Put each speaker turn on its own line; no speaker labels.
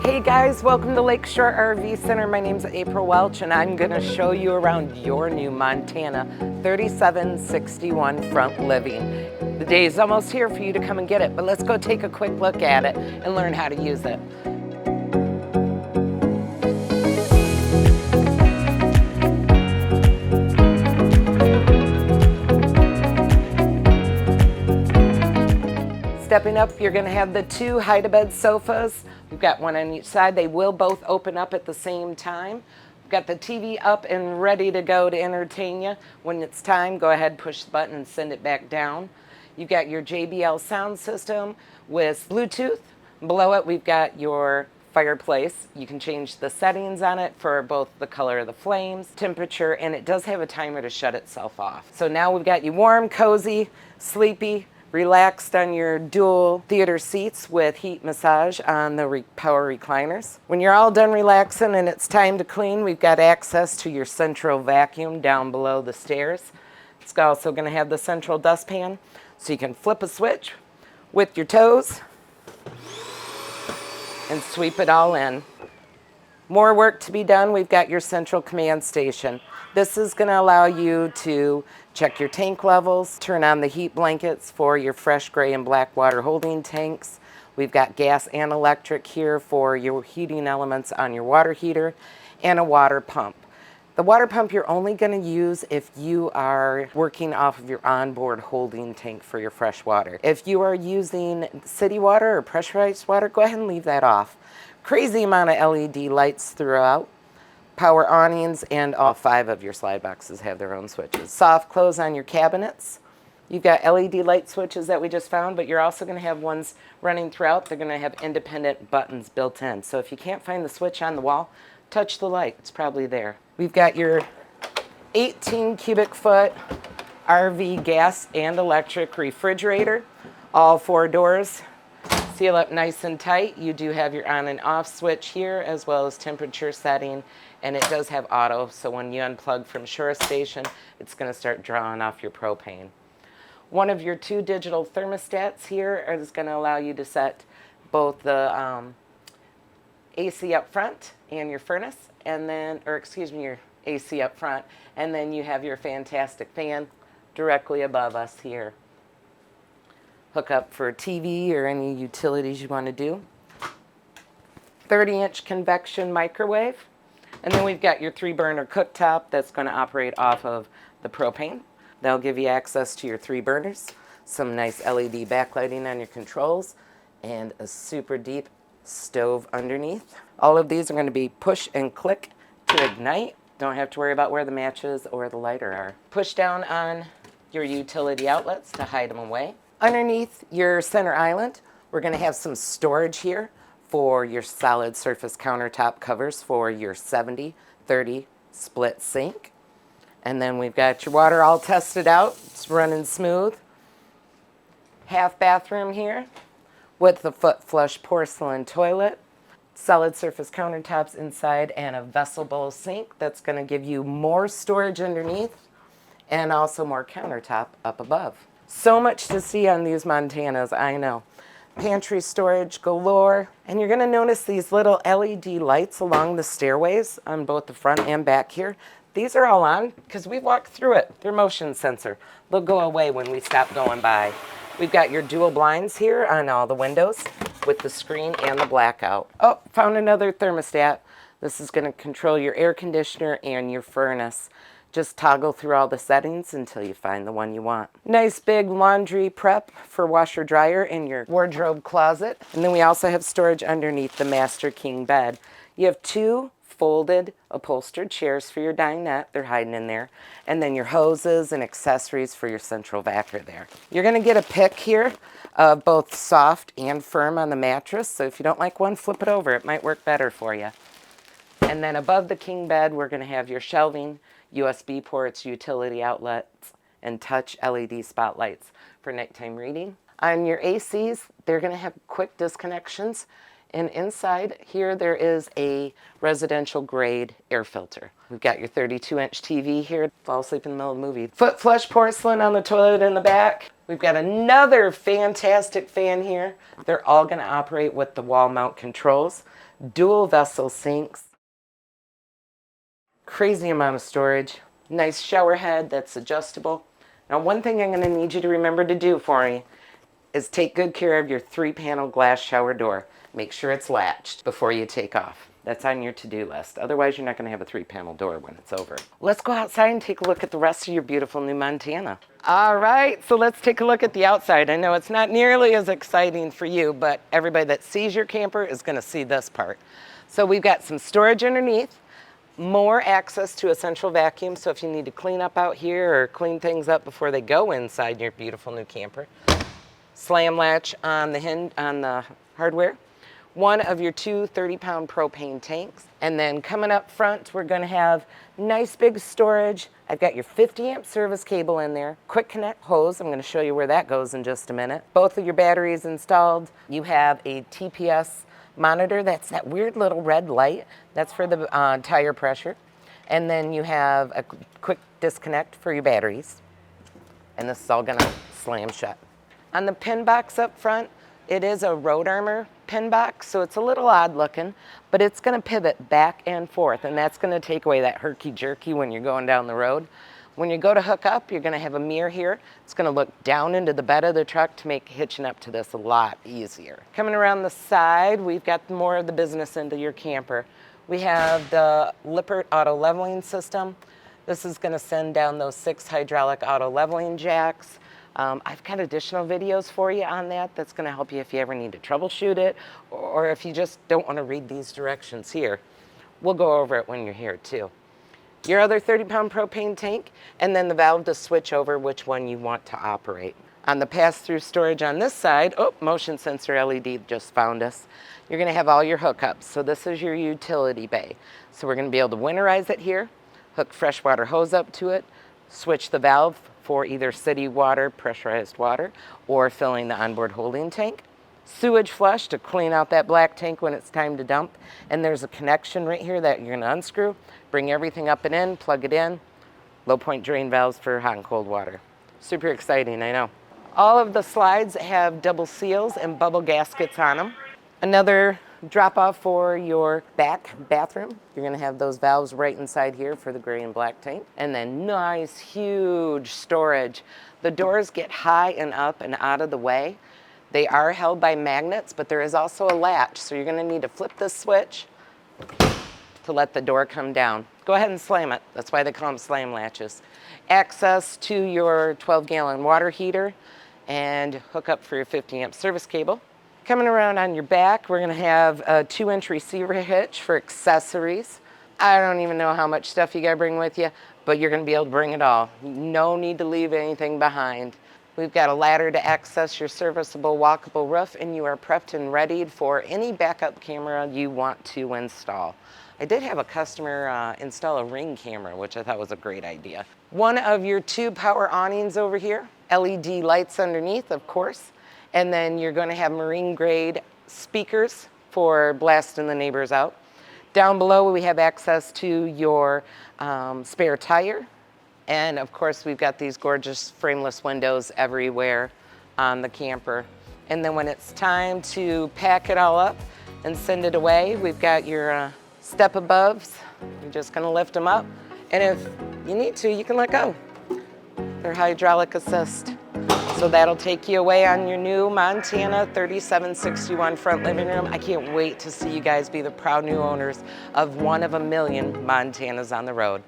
Hey guys, welcome to Lakeshore RV Center. My name's April Welch and I'm going to show you around your new Montana 3761 front living. The day is almost here for you to come and get it, but let's go take a quick look at it and learn how to use it. Stepping up, you're going to have the two hide-a-bed sofas. We've got one on each side. They will both open up at the same time. We've got the TV up and ready to go to entertain you. When it's time, go ahead, push the button and send it back down. You've got your JBL sound system with Bluetooth. Below it, we've got your fireplace. You can change the settings on it for both the color of the flames, temperature, and it does have a timer to shut itself off. So now we've got you warm, cozy, sleepy, relaxed on your dual theater seats with heat massage on the power recliners. When you're all done relaxing and it's time to clean, we've got access to your central vacuum down below the stairs. It's also going to have the central dustpan, so you can flip a switch with your toes and sweep it all in. More work to be done. We've got your central command station. This is going to allow you to check your tank levels, turn on the heat blankets for your fresh gray and black water holding tanks. We've got gas and electric here for your heating elements on your water heater, and a water pump. The water pump you're only going to use if you are working off of your onboard holding tank for your fresh water. If you are using city water or pressurized water, go ahead and leave that off. Crazy amount of LED lights throughout. Power awnings, and all 5 of your slide boxes have their own switches. Soft close on your cabinets. You've got LED light switches that we just found, but you're also going to have ones running throughout. They're going to have independent buttons built in. So if you can't find the switch on the wall, touch the light. It's probably there. We've got your 18 cubic foot RV gas and electric refrigerator. All 4 doors. Seal up nice and tight. You do have your on and off switch here, as well as temperature setting, and it does have auto, so when you unplug from shore station, it's going to start drawing off your propane. One of your 2 digital thermostats here is going to allow you to set both the AC up front and your furnace, and then, your AC up front, and then you have your fantastic fan directly above us here. Hook up for TV or any utilities you want to do. 30-inch convection microwave. And then we've got your 3-burner cooktop that's going to operate off of the propane. That'll give you access to your 3 burners, some nice LED backlighting on your controls, and a super deep stove underneath. All of these are going to be push and click to ignite. Don't have to worry about where the matches or the lighter are. Push down on your utility outlets to hide them away. Underneath your center island, we're going to have some storage here for your solid surface countertop covers for your 70-30 split sink. And then we've got your water all tested out. It's running smooth. Half bathroom here with the foot flush porcelain toilet. Solid surface countertops inside and a vessel bowl sink that's going to give you more storage underneath and also more countertop up above. So much to see on these Montanas, I know. Pantry storage galore. And you're going to notice these little LED lights along the stairways on both the front and back here. These are all on because we walked through it. They're motion sensor. They'll go away when we stop going by. We've got your dual blinds here on all the windows with the screen and the blackout. Oh, found another thermostat. This is going to control your air conditioner and your furnace. Just toggle through all the settings until you find the one you want. Nice big laundry prep for washer dryer in your wardrobe closet. And then we also have storage underneath the master king bed. You have 2 folded upholstered chairs for your dinette. They're hiding in there. And then your hoses and accessories for your central vac are there. You're going to get a pick here of both soft and firm on the mattress. So if you don't like one, flip it over. It might work better for you. And then above the king bed, we're going to have your shelving, USB ports, utility outlets, and touch LED spotlights for nighttime reading. On your ACs, they're going to have quick disconnections. And inside here, there is a residential grade air filter. We've got your 32-inch TV here. Fall asleep in the middle of the movie. Foot flush porcelain on the toilet in the back. We've got another fantastic fan here. They're all going to operate with the wall mount controls, dual vessel sinks, crazy amount of storage, nice shower head that's adjustable. Now, one thing I'm going to need you to remember to do for me is take good care of your 3-panel glass shower door. Make sure it's latched before you take off. That's on your to-do list. Otherwise, you're not going to have a 3-panel door when it's over. Let's go outside and take a look at the rest of your beautiful new Montana. All right, so let's take a look at the outside. I know it's not nearly as exciting for you, but everybody that sees your camper is going to see this part. So we've got some storage underneath, more access to a central vacuum, so if you need to clean up out here or clean things up before they go inside your beautiful new camper. Slam latch on the hinge on the hardware. One of your two 30-pound propane tanks. And then coming up front, we're going to have nice big storage. I've got your 50-amp service cable in there. Quick connect hose. I'm going to show you where that goes in just a minute. Both of your batteries installed. You have a TPS monitor. That's that weird little red light. That's for the tire pressure. And then you have a quick disconnect for your batteries. And this is all going to slam shut. On the pin box up front, it is a road armor pin box, so it's a little odd looking, but it's going to pivot back and forth, and that's going to take away that herky-jerky when you're going down the road. When you go to hook up, you're going to have a mirror here. It's going to look down into the bed of the truck to make hitching up to this a lot easier. Coming around the side, we've got more of the business into your camper. We have the Lippert auto leveling system. This is going to send down those 6 hydraulic auto leveling jacks. I've got additional videos for you on that. That's going to help you if you ever need to troubleshoot it, or if you just don't want to read these directions here. We'll go over it when you're here too. Your other 30-pound propane tank, and then the valve to switch over which one you want to operate. On the pass-through storage on this side, oh, motion sensor LED just found us. You're going to have all your hookups. So this is your utility bay. So we're going to be able to winterize it here, hook freshwater hose up to it, switch the valve for either city water, pressurized water, or filling the onboard holding tank. Sewage flush to clean out that black tank when it's time to dump. And there's a connection right here that you're gonna unscrew, bring everything up and in, plug it in. Low point drain valves for hot and cold water. Super exciting, I know. All of the slides have double seals and bubble gaskets on them. Another drop off for your back bathroom. You're going to have those valves right inside here for the gray and black tank. And then nice, huge storage. The doors get high and up and out of the way. They are held by magnets, but there is also a latch. So you're going to need to flip this switch to let the door come down. Go ahead and slam it. That's why they call them slam latches. Access to your 12-gallon water heater and hook up for your 50-amp service cable. Coming around on your back, we're going to have a 2-inch receiver hitch for accessories. I don't even know how much stuff you got to bring with you, but you're going to be able to bring it all. No need to leave anything behind. We've got a ladder to access your serviceable walkable roof, and you are prepped and readied for any backup camera you want to install. I did have a customer install a Ring camera, which I thought was a great idea. One of your 2 power awnings over here, LED lights underneath, of course. And then you're going to have marine grade speakers for blasting the neighbors out. Down below we have access to your spare tire. And of course we've got these gorgeous frameless windows everywhere on the camper. And then when it's time to pack it all up and send it away, we've got your step aboves. You're just going to lift them up. And if you need to, you can let go. They're hydraulic assist. So that'll take you away on your new Montana 3761 front living room. I can't wait to see you guys be the proud new owners of one of a million Montanas on the road.